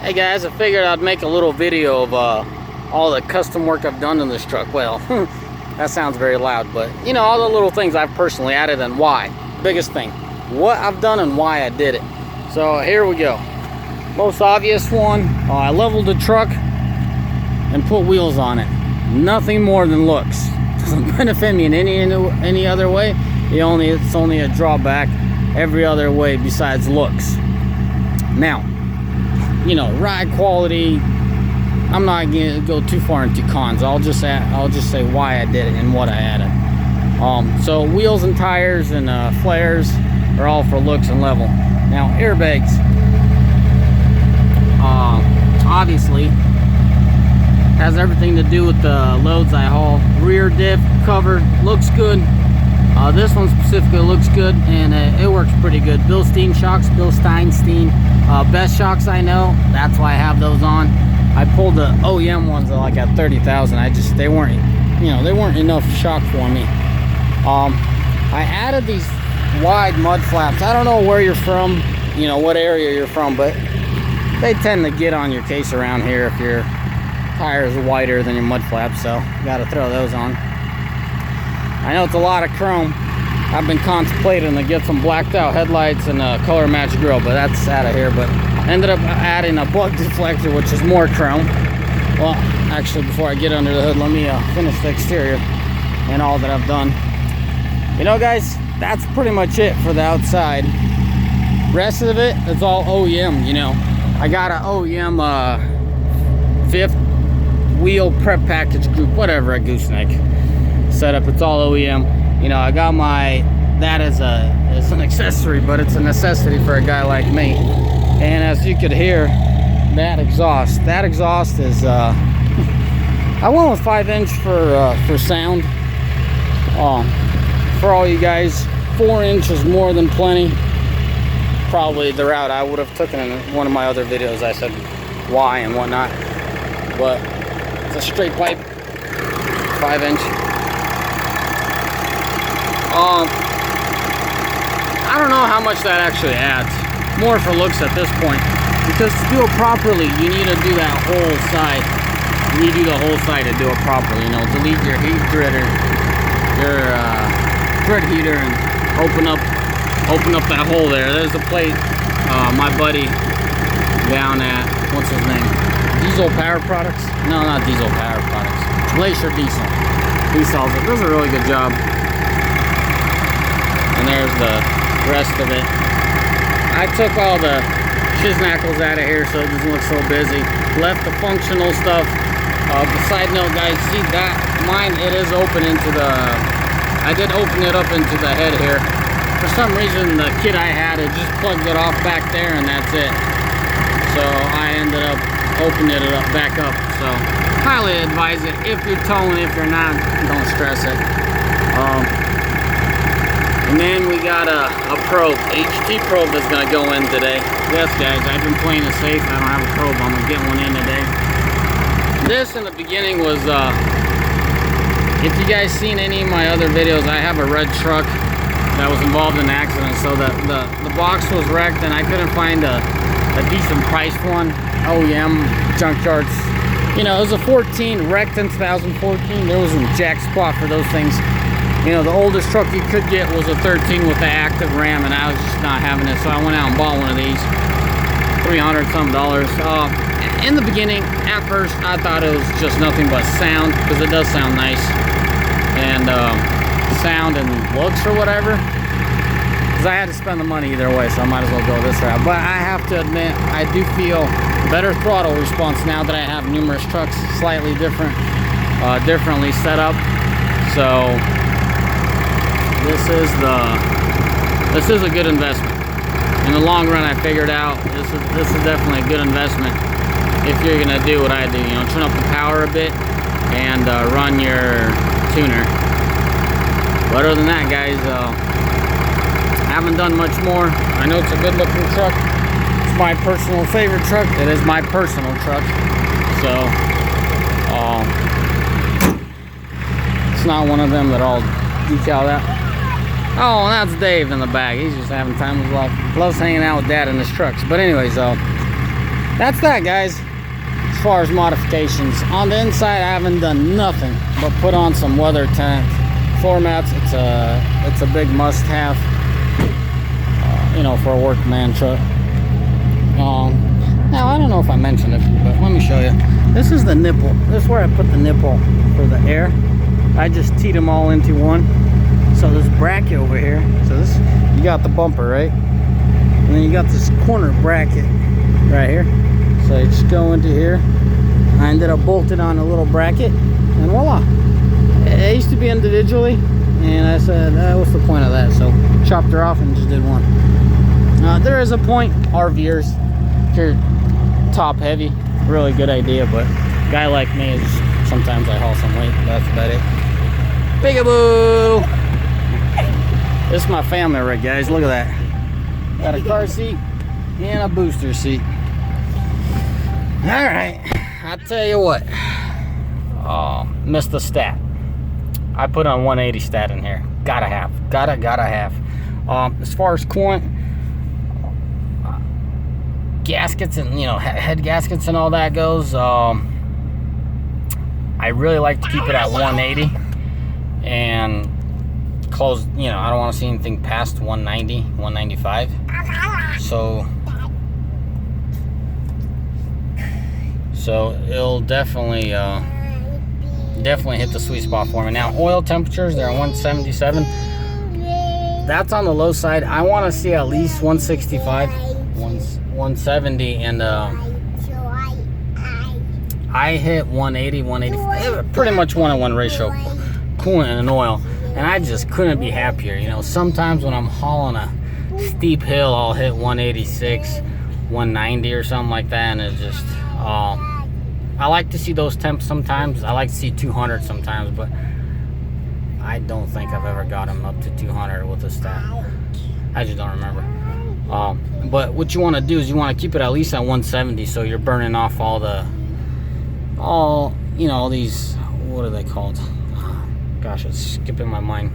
Hey guys, I figured I'd make a little video of all the custom work I've done in this truck. Well, that sounds very loud, but you know, all the little things I've personally added and why. Biggest thing, what I've done and why I did it. So here we go. Most obvious one, I leveled the truck and put wheels on it. Nothing more than looks. Doesn't benefit me in any other way. It's only a drawback every other way besides looks. Now, you know, ride quality, I'm not gonna go too far into cons. I'll just say why I did it and what I added. So wheels and tires and flares are all for looks and level. Now airbags, obviously has everything to do with the loads I haul. Rear diff cover looks good. This one specifically looks good, and it works pretty good. Bilstein shocks, best shocks I know. That's why I have those on. I pulled the OEM ones like at 30,000. They weren't enough shock for me. I added these wide mud flaps. I don't know where you're from, you know, what area you're from, but they tend to get on your case around here if your tires are wider than your mud flaps, so you got to throw those on. I know it's a lot of chrome. I've been contemplating to get some blacked out headlights and a color match grill, but that's out of here. But I ended up adding a bug deflector, which is more chrome. Well, actually, before I get under the hood, let me finish the exterior and all that I've done. You know, guys, that's pretty much it for the outside. Rest of it, it's all OEM, you know. I got an OEM fifth wheel prep package group, whatever, a gooseneck setup. It's all OEM. You know, I got that as an accessory, but it's a necessity for a guy like me. And as you could hear, that exhaust is I went with 5-inch for sound. For all you guys, 4-inch is more than plenty. Probably the route I would have taken in one of my other videos. I said why and whatnot, but it's a straight pipe, 5-inch. I don't know how much that actually adds. More for looks at this point, because to do it properly, you need to do that whole side. You need to do the whole side to do it properly. You know, delete your heat gritter, your grit heater, and open up that hole there. There's a plate. My buddy down at, what's his name? Diesel Power Products? No, not Diesel Power Products. Glacier Diesel. He sells it. Does a really good job. And there's the rest of it. I took all the shiznackles out of here so it doesn't look so busy. Left the functional stuff. Side note, guys, see that? Mine, it is open into the... I did open it up into the head here. For some reason, the kit I had, it just plugged it off back there and that's it. So I ended up opening it up back up. So highly advise it. If you're towing, if you're not, don't stress it. And then we got a probe, HT probe that's gonna go in today. Yes, guys, I've been playing it safe. I don't have a probe. I'm gonna get one in today. This in the beginning was, if you guys seen any of my other videos, I have a red truck that was involved in an accident. So the box was wrecked and I couldn't find a decent priced one. OEM junkyards. You know, it was a 14 wrecked in 2014. There wasn't jack squat for those things. You know, the oldest truck you could get was a 13 with the active RAM, and I was just not having it, so I went out and bought one of these. $300-some. In the beginning, at first, I thought it was just nothing but sound, because it does sound nice. And sound and looks or whatever. Because I had to spend the money either way, so I might as well go this route. But I have to admit, I do feel better throttle response now that I have numerous trucks slightly differently set up. So this is a good investment. In the long run, I figured out this is definitely a good investment if you're gonna do what I do. You know, turn up the power a bit and run your tuner. But other than that, guys, I haven't done much more. I know it's a good looking truck. It's my personal favorite truck. It is my personal truck. So it's not one of them that I'll decal that. Oh, and that's Dave in the back. He's just having time of his life. Loves hanging out with Dad in his trucks. But anyways, that's that, guys. As far as modifications on the inside, I haven't done nothing but put on some weather tent floor mats. It's a big must-have, you know, for a workman truck. Now I don't know if I mentioned it, but let me show you. This is the nipple. This is where I put the nipple for the air. I just teed them all into one. So this bracket over here. So this, you got the bumper, right? And then you got this corner bracket right here. So you just go into here. I ended up bolting on a little bracket, and voila. It used to be individually, and I said, what's the point of that? So chopped her off and just did one. There is a point, RVers, if you're top heavy, really good idea, but a guy like me is sometimes I haul some weight. That's about it. Peekaboo! This is my family rig, guys. Look at that. Got a car seat and a booster seat. All right, I'll tell you what. Missed the stat. I put on 180 stat in here. Gotta have. As far as coolant, gaskets and, you know, head gaskets and all that goes, I really like to keep it at 180 and close, you know, I don't want to see anything past 190, 195. So it'll definitely hit the sweet spot for me. Now oil temperatures, they're 177. That's on the low side. I want to see at least 165, 170, and I hit 180, 180, pretty much 1-to-1 ratio coolant and oil, and I just couldn't be happier. You know, sometimes when I'm hauling a steep hill, I'll hit 186, 190 or something like that, and it just I like to see those temps sometimes. I like to see 200 sometimes, but I don't think I've ever got them up to 200 with a stat. I just don't remember. But what you want to do is you want to keep it at least at 170, so you're burning off all you know, these, what are they called? Gosh, it's skipping my mind.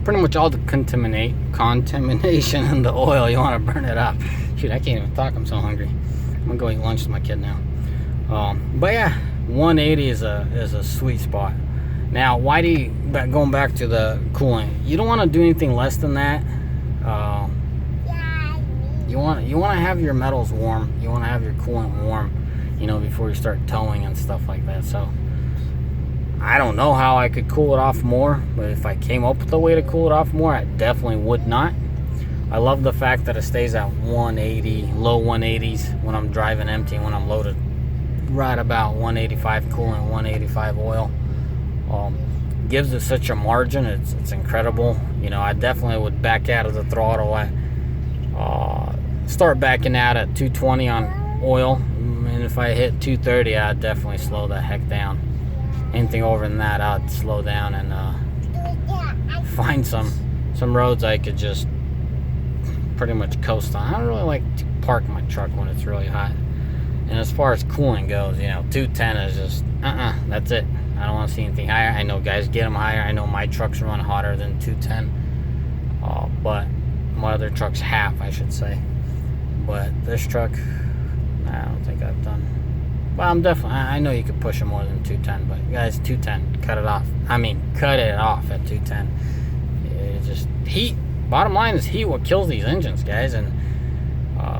Pretty much all the contamination in the oil. You want to burn it up. Shoot, I can't even talk. I'm so hungry. I'm gonna go eat lunch with my kid now. But yeah, 180 is a sweet spot. Now, why do you, going back to the coolant, you don't want to do anything less than that. You want to have your metals warm. You want to have your coolant warm, you know, before you start towing and stuff like that. So I don't know how I could cool it off more, but if I came up with a way to cool it off more, I definitely would not. I love the fact that it stays at 180, low 180s when I'm driving empty, when I'm loaded right about 185 coolant, 185 oil. Gives it such a margin. It's incredible. You know, I definitely would back out of the throttle at start backing out at 220 on oil, and if I hit 230, I'd definitely slow the heck down. Anything over than that, I'd slow down and find some roads I could just pretty much coast on. I don't really like to park my truck when it's really hot. And as far as cooling goes, you know, 210 is just that's it. I don't want to see anything higher. I know guys get them higher. I know my trucks run hotter than 210, but my other truck's half, I should say. But this truck, I don't think I've done. Well, I'm definitely, I know you could push it more than 210, but guys, 210, cut it off. I mean, cut it off at 210. It's just heat. Bottom line is heat what kills these engines, guys. And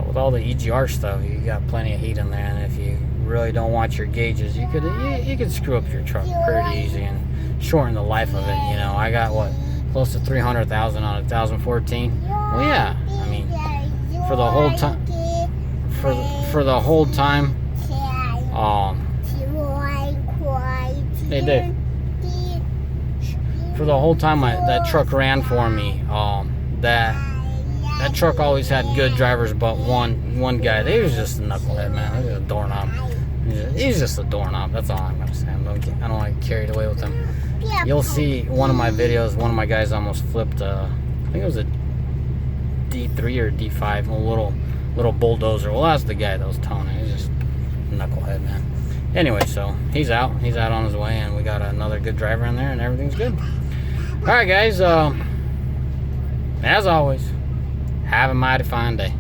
with all the EGR stuff, you got plenty of heat in there. And if you really don't watch your gauges, you could screw up your truck pretty easy and shorten the life of it. You know, I got what, close to 300,000 on a 2014. Well, yeah, I mean, for the whole time, for the whole time, they did. For the whole time that truck ran for me, that truck always had good drivers, but one guy, he was just a knucklehead, man. He was a doorknob. He's just a doorknob. That's all I'm gonna say. I don't want to get carried away with him. You'll see one of my videos. One of my guys almost flipped. I think it was a D3 or D5, a little bulldozer. Well, that's the guy that was towing it. He's just a knucklehead, man. Anyway, so he's out on his way, and we got another good driver in there, and everything's good. All right, guys. As always, have a mighty fine day.